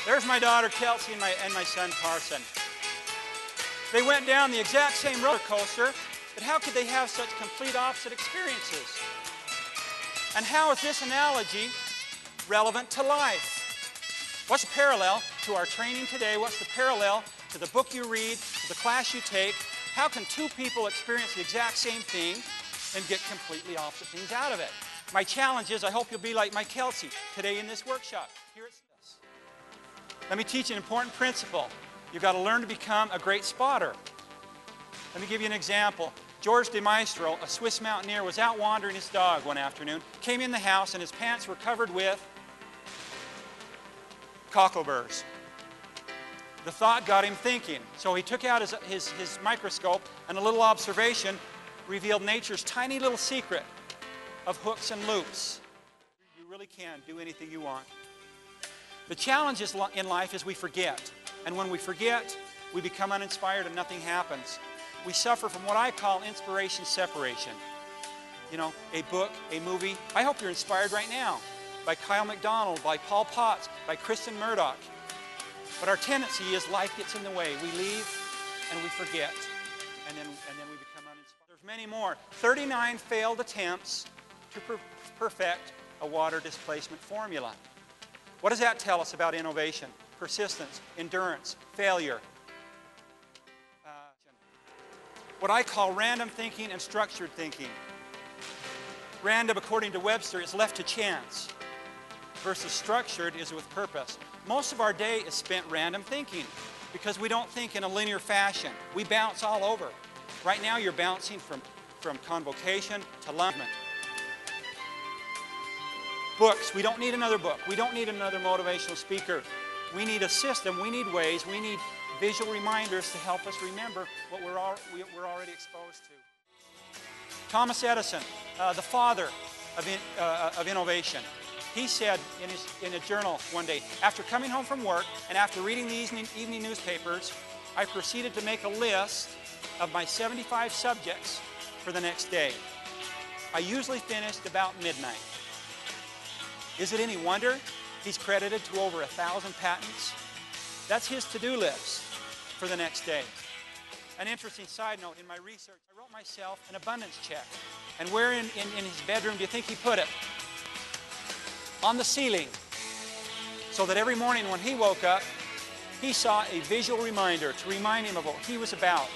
There's my daughter Kelsey and my son Carson. They went down the exact same roller coaster, but how could they have such complete opposite experiences? And how is this analogy relevant to life? What's the parallel to our training today? What's the parallel to the book you read, to the class you take? How can two people experience the exact same thing and get completely opposite things out of it? My challenge is I hope you'll be like my Kelsey today in this workshop. Here it's this. Let me teach you an important principle. You've got to learn to become a great spotter. Let me give you an example. George de Maestro, a Swiss mountaineer, was out wandering his dog one afternoon, came in the house and his pants were covered with cockleburrs. The thought got him thinking, so he took out his microscope, and a little observation revealed nature's tiny little secret of hooks and loops. You really can do anything you want. The challenge in life is we forget. And when we forget, we become uninspired and nothing happens. We suffer from what I call inspiration separation. You know, a book, a movie. I hope you're inspired right now by Kyle MacDonald, by Paul Potts, by Kristen Murdoch. But our tendency is life gets in the way. We leave and we forget. And then we become uninspired. There's many more. 39 failed attempts to perfect a water displacement formula. What does that tell us about innovation? Persistence, endurance, failure. What I call random thinking and structured thinking. Random, according to Webster, is left to chance, versus structured is with purpose. Most of our day is spent random thinking because we don't think in a linear fashion. We bounce all over. Right now you're bouncing from convocation to lunchment. Books, we don't need another book. We don't need another motivational speaker. We need a system, we need ways, we need visual reminders to help us remember what we're already exposed to. Thomas Edison, the father of innovation, he said in a journal one day, after coming home from work and after reading the evening newspapers, I proceeded to make a list of my 75 subjects for the next day. I usually finished about midnight. Is it any wonder he's credited to over 1,000 patents? That's his to-do list for the next day. An interesting side note, in my research, I wrote myself an abundance check. And where in his bedroom do you think he put it? On the ceiling. So that every morning when he woke up, he saw a visual reminder to remind him of what he was about.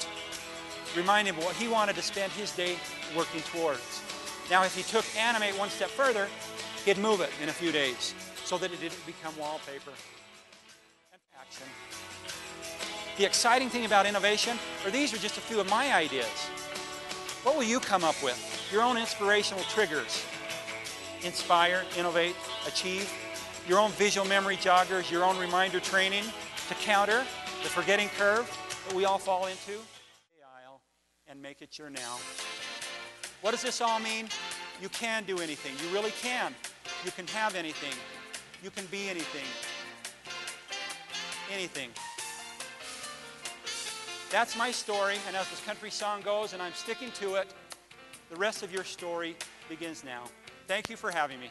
Remind him of what he wanted to spend his day working towards. Now, if he took animate one step further, he'd move it in a few days so that it didn't become wallpaper. And action. The exciting thing about innovation, or these are just a few of my ideas. What will you come up with? Your own inspirational triggers. Inspire, innovate, achieve. Your own visual memory joggers, your own reminder training to counter the forgetting curve that we all fall into. And make it your now. What does this all mean? You can do anything. You really can. You can have anything. You can be anything. Anything. That's my story, and as this country song goes, and I'm sticking to it, the rest of your story begins now. Thank you for having me.